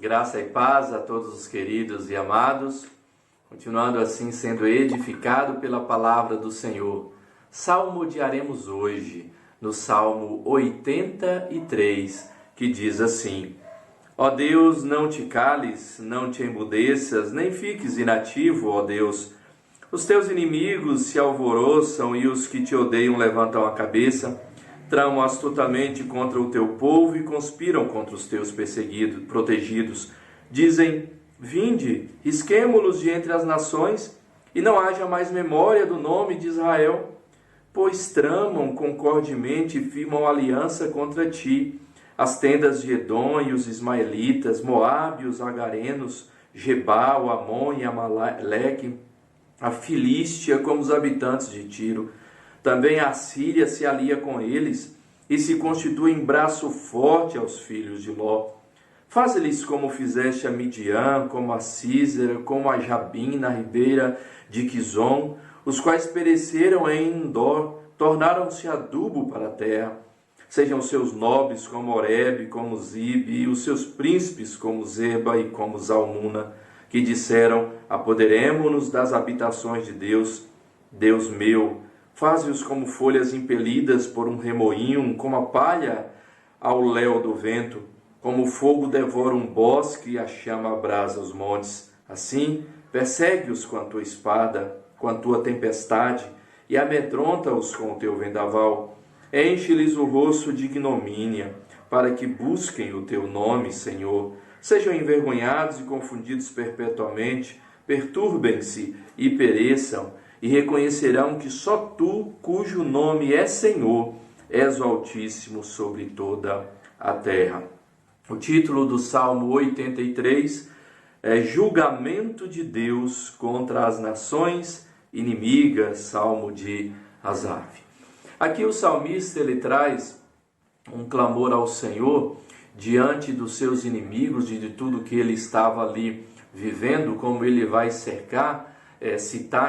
Graça e paz a todos os queridos e amados, continuando assim sendo edificado pela palavra do Senhor. Salmodiaremos hoje no Salmo 83, que diz assim: Ó Deus, não te cales, não te emmudeças, nem fiques inativo, ó Deus. Os teus inimigos se alvoroçam e os que te odeiam levantam a cabeça. Tramam astutamente contra o teu povo e conspiram contra os teus protegidos. Dizem: vinde, risquemo-los de entre as nações, e não haja mais memória do nome de Israel. Pois tramam concordemente e firmam aliança contra ti, as tendas de Edom e os ismaelitas, Moabe e os agarenos, Gebal, Amon e Amaleque, a Filístia como os habitantes de Tiro. Também a Síria se alia com eles e se constitui em braço forte aos filhos de Ló. Faze-lhes como fizeste a Midian, como a Císera, como a Jabim na ribeira de Quizon, os quais pereceram em Endor, tornaram-se adubo para a terra. Sejam seus nobres como Oreb, como Zibe, e os seus príncipes como Zeba e como Zalmuna, que disseram: apoderemo-nos das habitações de Deus, Deus meu. Faze-os como folhas impelidas por um remoinho, como a palha ao léu do vento, como o fogo devora um bosque e a chama abrasa os montes. Assim, persegue-os com a tua espada, com a tua tempestade, e amedronta-os com o teu vendaval. Enche-lhes o rosto de ignomínia, para que busquem o teu nome, Senhor. Sejam envergonhados e confundidos perpetuamente, perturbem-se e pereçam, e reconhecerão que só tu, cujo nome é Senhor, és o Altíssimo sobre toda a terra. O título do Salmo 83 é Julgamento de Deus contra as nações inimigas, Salmo de Asaf. Aqui o salmista ele traz um clamor ao Senhor diante dos seus inimigos, de tudo que ele estava ali vivendo, como ele vai citar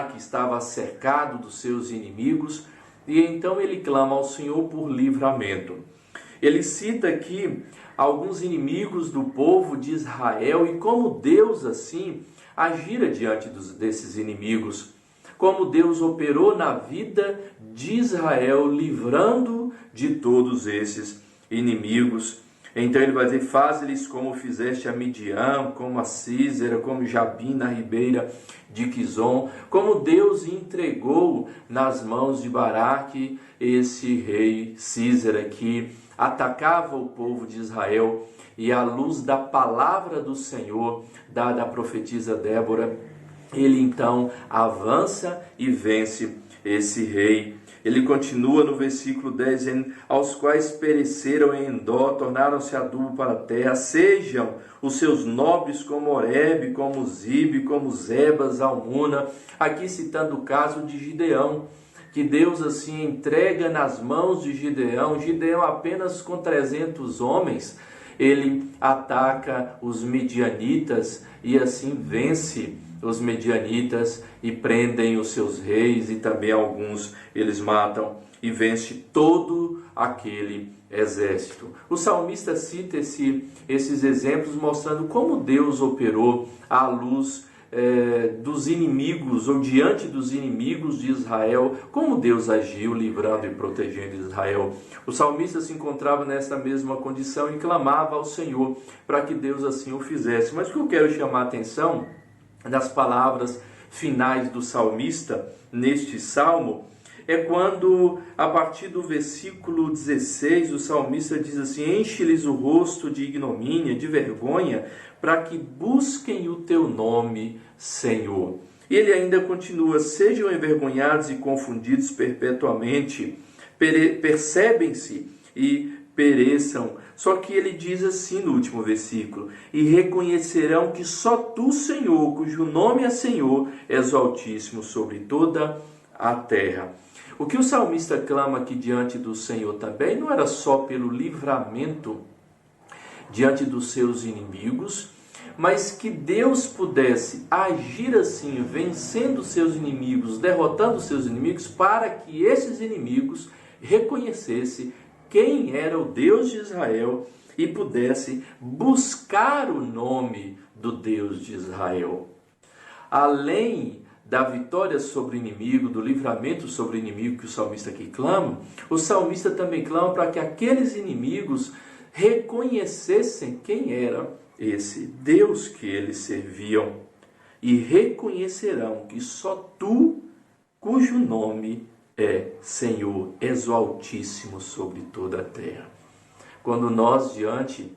que estava cercado dos seus inimigos, e então ele clama ao Senhor por livramento. Ele cita aqui alguns inimigos do povo de Israel e como Deus assim agira diante desses inimigos, como Deus operou na vida de Israel, livrando de todos esses inimigos. Então ele vai dizer: faze-lhes como fizeste a Midian, como a Císera, como Jabim na ribeira de Quizon, como Deus entregou nas mãos de Baraque, esse rei Císera, que atacava o povo de Israel, e à luz da palavra do Senhor, dada à profetisa Débora, ele então avança e vence esse rei. Ele continua no versículo 10, dizendo: aos quais pereceram em Endor, tornaram-se adubo para a terra, sejam os seus nobres como Oreb, como Zibe, como Zeba, Zalmuna. Aqui citando o caso de Gideão, que Deus assim entrega nas mãos de Gideão. Gideão apenas com 300 homens, ele ataca os midianitas e assim vence os medianitas e prendem os seus reis, e também alguns eles matam, e vence todo aquele exército. O salmista cita esses exemplos mostrando como Deus operou à luz dos inimigos, ou diante dos inimigos de Israel, como Deus agiu livrando e protegendo Israel. O salmista se encontrava nessa mesma condição e clamava ao Senhor para que Deus assim o fizesse. Mas o que eu quero chamar a atenção das palavras finais do salmista neste salmo é quando, a partir do versículo 16, o salmista diz assim: enche-lhes o rosto de ignomínia, de vergonha, para que busquem o teu nome, Senhor. E ele ainda continua: sejam envergonhados e confundidos perpetuamente, percebem-se e pereçam. Só que ele diz assim no último versículo: e reconhecerão que só tu, Senhor, cujo nome é Senhor, és o Altíssimo sobre toda a terra. O que o salmista clama aqui diante do Senhor também não era só pelo livramento diante dos seus inimigos, mas que Deus pudesse agir assim, vencendo seus inimigos, derrotando seus inimigos, para que esses inimigos reconhecessem quem era o Deus de Israel e pudesse buscar o nome do Deus de Israel. Além da vitória sobre o inimigo, do livramento sobre o inimigo que o salmista aqui clama, o salmista também clama para que aqueles inimigos reconhecessem quem era esse Deus que eles serviam e reconhecerão que só tu, cujo nome é Senhor, és o Altíssimo sobre toda a terra. Quando nós, diante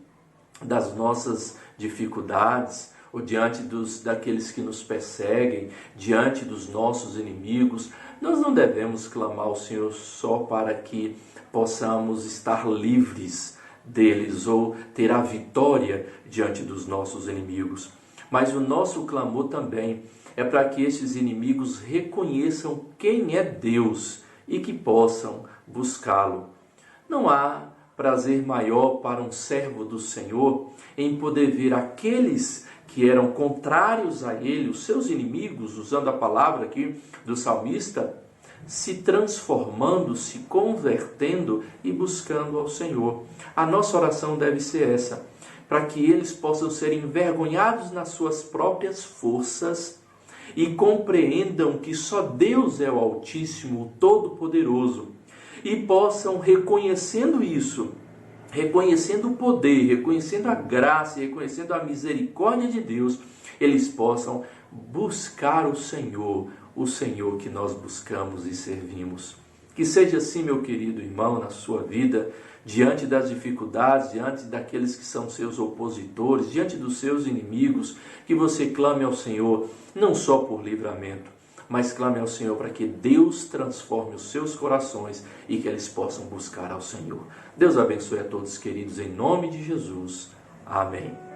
das nossas dificuldades, ou diante daqueles que nos perseguem, diante dos nossos inimigos, nós não devemos clamar ao Senhor só para que possamos estar livres deles ou ter a vitória diante dos nossos inimigos. Mas o nosso clamor também é para que esses inimigos reconheçam quem é Deus e que possam buscá-lo. Não há prazer maior para um servo do Senhor em poder ver aqueles que eram contrários a ele, os seus inimigos, usando a palavra aqui do salmista, se transformando, se convertendo e buscando ao Senhor. A nossa oração deve ser essa, para que eles possam ser envergonhados nas suas próprias forças e compreendam que só Deus é o Altíssimo, o Todo-Poderoso, e possam, reconhecendo isso, reconhecendo o poder, reconhecendo a graça, reconhecendo a misericórdia de Deus, eles possam buscar o Senhor que nós buscamos e servimos. Que seja assim, meu querido irmão, na sua vida, diante das dificuldades, diante daqueles que são seus opositores, diante dos seus inimigos, que você clame ao Senhor, não só por livramento, mas clame ao Senhor para que Deus transforme os seus corações e que eles possam buscar ao Senhor. Deus abençoe a todos, queridos, em nome de Jesus. Amém.